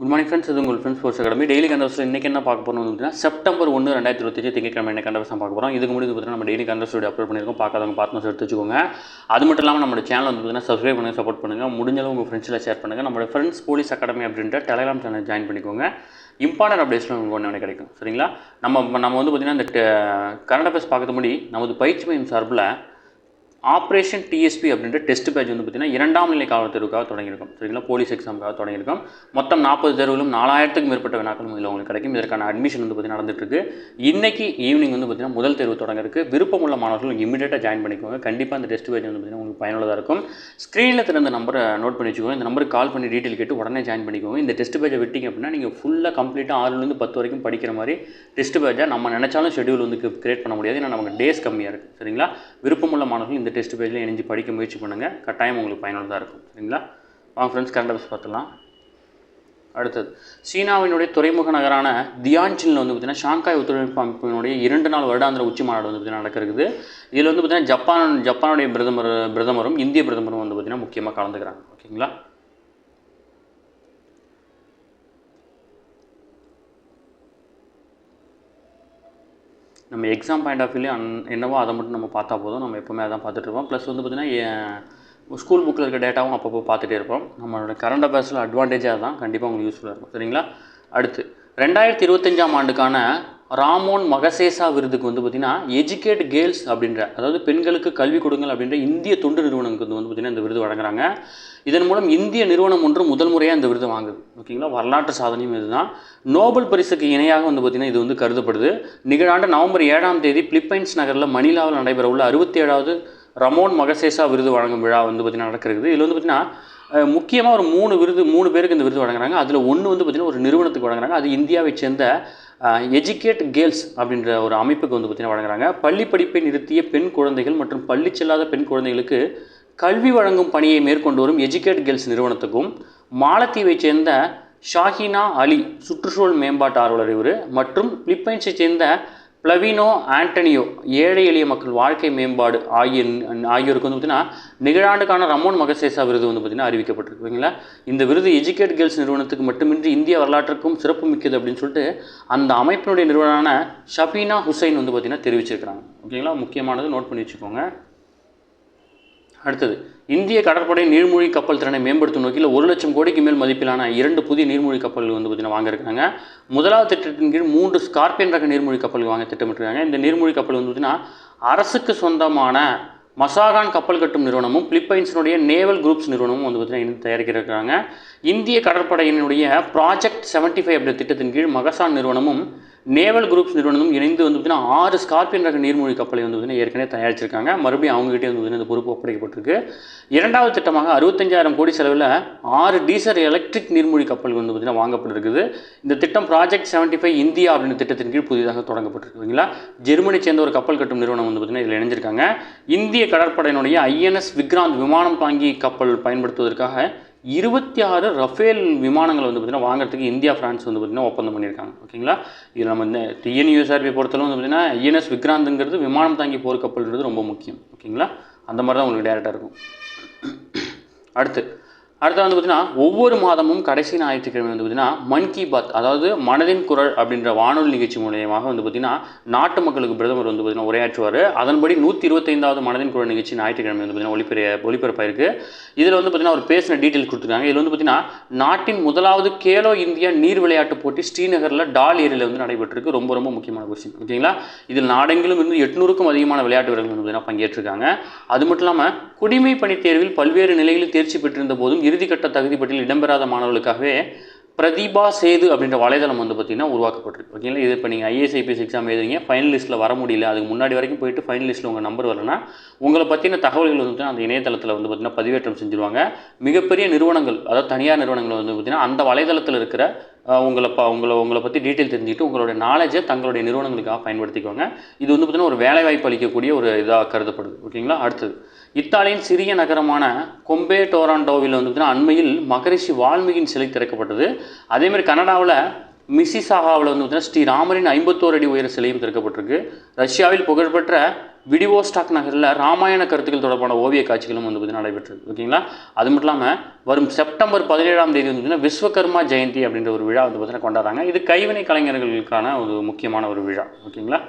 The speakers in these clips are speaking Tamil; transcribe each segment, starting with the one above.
குட் மார்னிங் ஃப்ரெண்ட்ஸ், இது உங்கள் ஃப்ரெண்ட்ஸ் ஸ்போர்ட்ஸ் அகாடமி. டெய்லி கண்டவர்ஸில் இன்றைக்கி என்ன பார்க்க போகிறோம் அப்படின்னா செப்டம்பர் 1, 2025 திங்கட்கிழமை என்ன கண்டவர்ஸ் பார்க்க போகிறோம். இதுக்கு முன்னாடி பார்த்தீங்கன்னா நம்ம டெய்லி கண்டவர்ஸ் அப்லோட் பண்ணியிருக்கோம். பார்க்காதவங்க பார்த்து எடுத்து வச்சுக்கோங்க. அது மட்டும் இல்லாமல் நம்ம சேனல் வந்து பார்த்தீங்கன்னா சப்ஸ்கிரைப் பண்ணுங்கள், சப்போர்ட் பண்ணுங்கள். முடிஞ்சளவு உங்கள் ஃப்ரெண்ட்ஸில் ஷேர் பண்ணுங்கள். நம்மளோட ஃப்ரெண்ட்ஸ் போலீஸ் அகாடமி அப்படின்ற டெலிகிராம் சேனல் ஜாயின் பண்ணிக்கோங்க. இம்பார்ட்டன்ட் அப்டேட்ஸில் உங்களுக்கு ஒன்று கிடைக்கும். சரிங்களா? நம்ம வந்து பார்த்திங்கன்னா இந்த கரண்ட் அஃபேர்ஸ் பார்க்கறது முன்னாடி நமது பயிற்சி மையம் சார்பில் ஆப்ரேஷன் டிஎஸ்பி அப்படின்ற டெஸ்ட் பேட்ச் வந்து பார்த்திங்கன்னா 2ஆம் நிலை காவல் தேர்வுக்காக தொடங்கியிருக்கும். சரிங்களா? போலீஸ் எக்ஸாமுக்காக தொடங்கியிருக்கும். மொத்தம் 40 தேர்வுகளும் 4000க்கும் மேற்பட்ட வினாக்களும் இதில் உங்களுக்கு கிடைக்கும். இதற்கான அட்மிஷன் வந்து பார்த்திங்கன்னா நடந்துட்டுருக்கு. இன்றைக்கி ஈவினிங் வந்து பார்த்திங்கன்னா முதல் தேர்வு தொடங்கிருக்கு. விருப்பமுள்ள மாணவர்கள் இமீடியட்டாக ஜாயின் பண்ணிக்கோங்க. கண்டிப்பாக இந்த டெஸ்ட் பேட்ச் வந்து பார்த்திங்கன்னா உங்களுக்கு பயனுள்ளதாக இருக்கும். ஸ்க்ரீனில் திறந்த நம்பரை நோட் பண்ணி வச்சுக்கோங்க. இந்த நம்பருக்கு கால் பண்ணி டீட்டெயில் கேட்டு உடனே ஜாயின் பண்ணிக்கோங்க. இந்த டெஸ்ட் பேட்சை விட்டிங்க அப்படின்னா நீங்கள் ஃபுல்லாக கம்ப்ளீட்டாக 6லேருந்து 10 வரைக்கும் படிக்கிற மாதிரி டெஸ்ட் பேட்சை நம்ம நினச்சாலும் ஷெடியூல் வந்து கிரியேட் பண்ண முடியாது. ஏன்னா நமக்கு டேஸ் கம்மியாக இருக்குது. சரிங்களா? விருப்பமுள்ள மாணவர்கள் இந்த டெஸ்ட் பேஜில் இணைஞ்சு படிக்க முயற்சி பண்ணுங்கள். கட்டாயம் உங்களுக்கு பயனுள்ளதாக இருக்கும். சரிங்களா? வாங்க ஃப்ரெண்ட்ஸ், கரண்ட் அஃபேர்ஸ் பார்த்துலாம். அடுத்தது, சீனாவினுடைய துறைமுக நகரான தியான்ஜினில் வந்து பார்த்திங்கன்னா ஷாங்காய் ஒத்துழைப்பு அமைப்பினுடைய 2 நாள் வருடாந்திர உச்சி மாநாடு வந்து பார்த்திங்கன்னா நடக்கிறது. இதில் வந்து பார்த்திங்கன்னா ஜப்பானுடைய பிரதமரும் இந்திய பிரதமரும் வந்து பார்த்திங்கன்னா முக்கியமாக கலந்துக்கிறாங்க. ஓகேங்களா? நம்ம எக்ஸாம் பாயிண்ட் ஆஃப் வியூலேயே என்னவோ அதை மட்டும் நம்ம பார்த்தா போதும். நம்ம எப்போவுமே அதான் பார்த்துட்ருப்போம். ப்ளஸ் வந்து பார்த்திங்கன்னா ஸ்கூல் புக்கில் இருக்க டேட்டாவும் அப்பப்போ பார்த்துட்டே இருப்போம். நம்மளோட கரண்ட் அஃபேர்ஸில் அட்வான்டேஜாக தான் கண்டிப்பாக உங்களுக்கு யூஸ்ஃபுல்லாக இருக்கும். சரிங்களா? அடுத்து 2025ஆம் ஆண்டுக்கான ராமோன் மகசேசா விருதுக்கு வந்து பார்த்திங்கன்னா எஜுகேட் கேர்ள்ஸ் அப்படின்ற, அதாவது பெண்களுக்கு கல்வி கொடுங்கள் அப்படின்ற இந்திய தொண்டு நிறுவனங்களுக்கு வந்து பார்த்திங்கன்னா இந்த விருது வழங்குறாங்க. இதன் மூலம் இந்திய நிறுவனம் ஒன்று முதல் முறையாக இந்த விருது வாங்குது. ஓகேங்களா? வரலாற்று சாதனையும் இதுதான். நோபல் பரிசுக்கு இணையாக வந்து பார்த்திங்கன்னா இது வந்து கருதப்படுது. நிகழாண்டு நவம்பர் 7ஆம் தேதி பிலிப்பைன்ஸ் நகரில் மணிலாவில் நடைபெறவுள்ள 67வது ரமோன் மகசேசா விருது வழங்கும் விழா வந்து பார்த்திங்கன்னா நடக்கிறது. இதில் வந்து பார்த்திங்கன்னா முக்கியமாக ஒரு 3 பேருக்கு இந்த விருது வழங்குறாங்க. அதில் ஒன்று வந்து பார்த்திங்கன்னா ஒரு நிறுவனத்துக்கு வழங்குறாங்க. அது இந்தியாவை சேர்ந்த எஜுகேட் கேர்ள்ஸ் அப்படின்ற ஒரு அமைப்புக்கு வந்து பார்த்திங்கன்னா வழங்குறாங்க. பள்ளி படிப்பை நிறுத்திய பெண் குழந்தைகள் மற்றும் பள்ளி செல்லாத பெண் குழந்தைகளுக்கு கல்வி வழங்கும் பணியை மேற்கொண்டு வரும் எஜுகேட் கேர்ள்ஸ் நிறுவனத்துக்கும், மாலத்தீவை சேர்ந்த ஷாஹினா அலி சுற்றுச்சூழல் மேம்பாட்டு ஆர்வலர் இவர், மற்றும் பிலிப்பைன்ஸை சேர்ந்த பிளவினோ ஆண்டனியோ ஏழை எளிய மக்கள் வாழ்க்கை மேம்பாடு ஆகியோருக்கு வந்து பார்த்திங்கன்னா நிகழாண்டுக்கான ரமோன் மகசேசா விருது வந்து பார்த்திங்கன்னா அறிவிக்கப்பட்டிருக்கு. ஓகேங்களா? இந்த விருது எஜுகேட் கேர்ள்ஸ் நிறுவனத்துக்கு மட்டுமின்றி இந்திய வரலாற்றுக்கும் சிறப்பு மிக்கது அப்படின்னு சொல்லிட்டு அந்த அமைப்பினுடைய நிறுவனமான ஷபீனா ஹுசைன் வந்து பார்த்திங்கன்னா தெரிவிச்சிருக்கிறாங்க. ஓகேங்களா? முக்கியமானது நோட் பண்ணி வச்சுக்கோங்க. அடுத்தது, இந்திய கடற்படை நீர்மூழ்கி கப்பல் திறனை மேம்படுத்தும் நோக்கில் 1 லட்சம் கோடிக்கு மேல் மதிப்பிலான 2 புதிய நீர்மூழ்கி கப்பல்கள் வந்து பார்த்திங்கன்னா வாங்கியிருக்காங்க. முதலாவது திட்டத்தின் கீழ் 3 ஸ்கார்பியன் ரக நீர்மூழ்கி கப்பல்கள் வாங்க திட்டமிட்டிருக்காங்க. இந்த நீர்மூழ்கி கப்பல் வந்து பார்த்திங்கன்னா அரசுக்கு சொந்தமான மசாகான் கப்பல் கட்டும் நிறுவனமும் பிலிப்பைன்ஸினுடைய நேவல் குரூப்ஸ் நிறுவனமும் வந்து பார்த்திங்கன்னா இணைந்து தயாரிக்கிறாங்க. இந்திய கடற்படையினுடைய ப்ராஜெக்ட் 75 அப்படின்ற திட்டத்தின் கீழ் மகசான் நிறுவனமும் நேவல் குரூப்ஸ் நிறுவனமும் இணைந்து வந்து பார்த்திங்கன்னா 6 ஸ்கார்பியன் ரக நீர்மூழ்கி கப்பலை வந்து பார்த்திங்கன்னா ஏற்கனவே தயாரிச்சிருக்காங்க. மறுபடியும் அவங்ககிட்டே வந்து பார்த்திங்கன்னா இந்த பொறுப்பு ஒப்படைக்கப்பட்டிருக்கு. 2வது திட்டமாக 65,000 கோடி செலவில் 6 டீசல் எலக்ட்ரிக் நீர்மூழ்கி கப்பல்கள் வந்து பார்த்திங்கன்னா வாங்கப்பட்டிருக்குது. இந்த திட்டம் ப்ராஜெக்ட் 75 இந்தியா அப்படின்ற திட்டத்தின் கீழ் புதிதாக தொடங்கப்பட்டிருக்குங்களா. ஜெர்மனி சேர்ந்த ஒரு கப்பல் கட்டும் நிறுவனம் வந்து பார்த்திங்கன்னா இதில் இணைஞ்சிருக்காங்க. இந்திய கடற்படையினுடைய ஐஎன்எஸ் விக்ராந்த் விமானம் தாங்கி கப்பல் பயன்படுத்துவதற்காக 26 ரஃபேல் விமானங்கள் வந்து பார்த்திங்கன்னா வாங்குறதுக்கு இந்தியா பிரான்ஸ் வந்து பார்த்திங்கன்னா ஒப்பந்தம் பண்ணியிருக்காங்க. ஓகேங்களா? இதில் நம்ம இந்த டிஎன்யூஎஸ்ஆர்பி பொறுத்தளவு வந்து பார்த்திங்கன்னா ஐஎன்எஸ் விக்ராந்த்ங்கிறது விமானம் தாங்கி போர் கப்பல்ன்றது ரொம்ப முக்கியம். ஓகேங்களா? அந்த மாதிரி தான் உங்களுக்கு டேரெக்டாக இருக்கும். அடுத்து வந்து பார்த்திங்கன்னா ஒவ்வொரு மாதமும் கடைசி ஞாயிற்றுக்கிழமை வந்து பார்த்திங்கன்னா மன் கி பாத், அதாவது மனதின் குரல் அப்படின்ற வானொலி நிகழ்ச்சி மூலியமாக வந்து பார்த்திங்கன்னா நாட்டு மக்களுக்கு பிரதமர் வந்து பார்த்திங்கன்னா உரையாற்றுவார். அதன்படி 125வது மனதின் குரல் நிகழ்ச்சி ஞாயிற்றுக்கிழமை வந்து பார்த்திங்கன்னா ஒளிபரப்பாயிருக்கு. இதில் வந்து பார்த்திங்கன்னா அவர் பேசின டீட்டெயில் கொடுத்துருக்காங்க. இதில் வந்து பார்த்திங்கன்னா நாட்டின் முதலாவது கேலோ இந்தியா நீர் விளையாட்டு போட்டி ஸ்ரீநகரில் டால் ஏரியில் வந்து நடைபெற்றிருக்கு. ரொம்ப ரொம்ப முக்கியமான கொஸ்டின். ஓகேங்களா? இதில் நாடெங்கிலும் இருந்து 800க்கும் அதிகமான விளையாட்டு வீரர்கள் வந்து பார்த்திங்கன்னா பங்கேற்றிருக்காங்க. அது மட்டும் இல்லாமல் குடிமை பணி தேர்வில் பல்வேறு நிலைகளில் தேர்ச்சி பெற்றிருந்த போதும் இறுதிக்கட்ட தகுதி பட்டியலில் இடம்பெறாத மாணவர்களுக்காகவே பிரதிபா சேது அப்படின்ற வலைதளம் வந்து பார்த்திங்கன்னா உருவாக்கப்பட்டிருக்கு. ஓகேங்களா? இது இப்போ நீங்கள் ஐஏஎஸ் ஐபிஎஸ் எக்ஸாம் எழுதுறீங்க, ஃபைனல் லிஸ்ட்டில் வர முடியல, அதுக்கு முன்னாடி வரைக்கும் போயிட்டு ஃபைனல் லிஸ்ட்டில் உங்கள் நம்பர் வரலன்னா உங்களை பற்றின தகவல்கள் வந்து அந்த இணையதளத்தில் வந்து பார்த்திங்கன்னா பதிவேற்றம் செஞ்சுருவாங்க. மிகப்பெரிய நிறுவனங்கள், அதாவது தனியார் நிறுவனங்கள் வந்து பார்த்திங்கன்னா அந்த வலைதளத்தில் இருக்கிற உங்களை பற்றி டீட்டெயில் தெரிஞ்சுக்கிட்டு உங்களுடைய நாலேஜை தங்களுடைய நிறுவனங்களுக்காக பயன்படுத்திக்குவாங்க. இது வந்து பார்த்திங்கன்னா ஒரு வேலைவாய்ப்பு அளிக்கக்கூடிய ஒரு இதாக கருதப்படுது. ஓகேங்களா? அடுத்தது, இத்தாலியின் சிறிய நகரமான கொம்பே டோராண்டோவில் வந்து பார்த்திங்கன்னா அண்மையில் மகரிஷி வால்மீகியின் சிலை திறக்கப்பட்டது. அதேமாதிரி கனடாவில் மிசிசாகாவில் வந்து பார்த்திங்கன்னா ஸ்ரீராமரின் 51 அடி உயர சிலையும் திறக்கப்பட்டிருக்கு. ரஷ்யாவில் புகழ்பெற்ற விடிவோஸ்டாக் நகரில் ராமாயண கருத்துக்கள் தொடர்பான ஓவிய காட்சிகளும் வந்து பார்த்திங்கன்னா நடைபெற்றது. ஓகேங்களா? அது மட்டும் இல்லாமல் வரும் செப்டம்பர் 17ஆம் தேதி வந்து பார்த்திங்கன்னா விஸ்வகர்மா ஜெயந்தி அப்படின்ற ஒரு விழா வந்து பார்த்திங்கன்னா கொண்டாடுறாங்க. இது கைவினை கலைஞர்களுக்கான ஒரு முக்கியமான ஒரு விழா. ஓகேங்களா?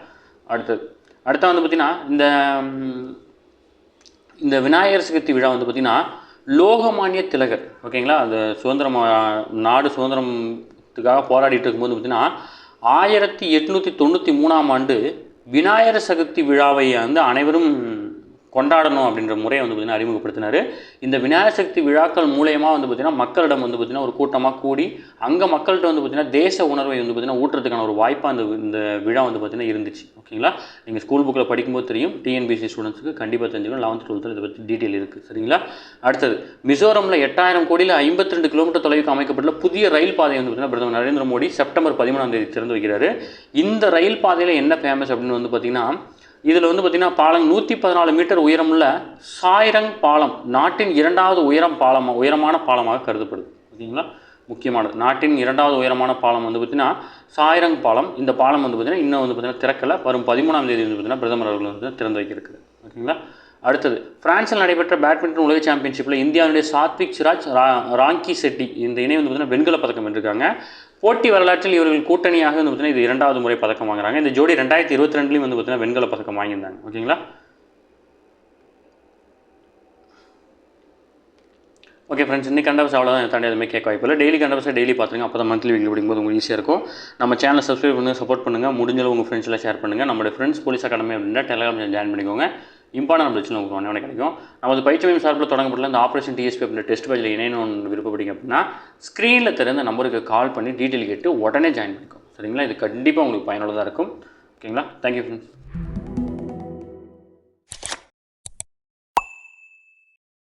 அடுத்த வந்து பார்த்திங்கன்னா இந்த விநாயகர் சதுர்த்தி விழா வந்து பார்த்திங்கன்னா லோகமானிய திலகர், ஓகேங்களா, அந்த நாடு சுதந்திரத்துக்காக போராடிட்டு இருக்கும்போது பார்த்திங்கன்னா 1893ஆம் ஆண்டு விநாயகர் சதுர்த்தி விழாவை வந்து அனைவரும் கொண்டாடணும் அப்படின்ற முறையை வந்து பார்த்திங்கன்னா அறிமுகப்படுத்தினார். இந்த விநாயகர் சதுர்த்தி விழாக்கள் மூலயமா வந்து பார்த்திங்கன்னா மக்களிடம் வந்து பார்த்திங்கன்னா ஒரு கூட்டமாக கூடி அங்கே மக்கள்கிட்ட வந்து பார்த்திங்கன்னா தேச உணர்வை வந்து பார்த்திங்கன்னா ஊட்டுறதுக்கான ஒரு வாய்ப்பாக இந்த விழா வந்து பார்த்திங்கன்னா இருந்துச்சு. ஓகேங்களா? நீங்கள் ஸ்கூல் புக்கில் படிக்கும்போது தெரியும், டிஎன்பிசி ஸ்டூடெண்ட்ஸுக்கு கண்டிப்பாக தெரிஞ்சுக்கணும். 11th 12th இதை பற்றி டீட்டெயில் இருக்குது. சரிங்களா? அடுத்தது மிசோரமில் 8000 கோடியில் 52 கிலோமீட்டர் தொலைவுக்கு அமைக்கப்பட்டுள்ள புதிய ரயில் பாதையை வந்து பார்த்திங்கன்னா பிரதமர் நரேந்திர மோடி செப்டம்பர் 13ஆம் தேதி திறந்து வைக்கிறாரு. இந்த ரயில் பாதையில் என்ன ஃபேமஸ் அப்படின்னு வந்து பார்த்திங்கன்னா இதில் வந்து பார்த்திங்கன்னா 114 மீட்டர் உயரமுள்ள சாய்ரங் பாலம் நாட்டின் 2வது உயரமான பாலமாக கருதப்படுது. ஓகேங்களா? முக்கியமானது, நாட்டின் 2வது உயரமான பாலம் வந்து பார்த்திங்கன்னா சாய்ரங் பாலம். இந்த பாலம் வந்து பார்த்திங்கன்னா இன்னும் வந்து பார்த்திங்கன்னா திறக்கலை. வரும் 13ஆம் தேதி வந்து பார்த்திங்கன்னா பிரதமர் அவர்கள் வந்து திறந்து வைக்கிறது. ஓகேங்களா? அடுத்தது பிரான்சில் நடைபெற்ற பேட்மிண்டன் உலக சாம்பியன்ஷிப்பில் இந்தியாவுடைய சாத்விக் சிராஜ், ராங்கி செட்டி இந்த இணை வந்து பார்த்திங்கன்னா வெண்கல பதக்கம் வென்றிருக்காங்க. போட்டி வரலாற்றில் இவர்கள் கூட்டணியாக வந்து பார்த்திங்கன்னா இது 2வது முறை பதக்கம் வாங்குறாங்க. இந்த ஜோடி 2022 வந்து பார்த்திங்கன்னா வெண்கல பதக்கம் வாங்கியிருந்தாங்க. ஓகேங்களா? ஓகே ஃப்ரெண்ட்ஸ், இன்னைக்கு கண்டவர்ஸ் அவ்வளோதான். தாண்டி அதுமாதிரி கேட்க வாய்ப்பு இல்லை. டெய்லி கண்டவர்ஸை டெய்லி பார்த்துருங்க. அப்போ தான் மந்த்லி வீக்லி படிக்கும்போது உங்களுக்கு ஈஸியாக இருக்கும். நம்ம சேனலை சப்ஸ்கிரைப் பண்ணுங்கள், சப்போர்ட் பண்ணுங்கள். முடிஞ்சளவு உங்கள் ஃப்ரெண்ட்ஸ்லாம் ஷேர் பண்ணுங்கள். நம்மளுடைய ஃப்ரெண்ட்ஸ் போலீஸ் அகாடமி அப்படின்னா டெலிகிராம் ஜாயின் பண்ணிக்கோங்க. இம்பார்ட்டன் பிரச்சனை உங்களுக்கு ஒன்றே கிடைக்கும். நமது பயிற்சி மையம் சார்பில் தொடங்கப்பட்டுள்ள இந்த ஆப்ரேஷன் டிஎஸ்பி அப்படின்ற டெஸ்ட் பேஜில் இணையணும்னு விருப்பப்படிங்க அப்படின்னா ஸ்க்ரீனில் தெரிந்த நம்பருக்கு கால் பண்ணி டீட்டெயில் கேட்டு உடனே ஜாயின் பண்ணிக்கோங்க. சரிங்களா? இது கண்டிப்பாக உங்களுக்கு பயனுள்ளதாக இருக்கும். ஓகேங்களா? Thank you friends.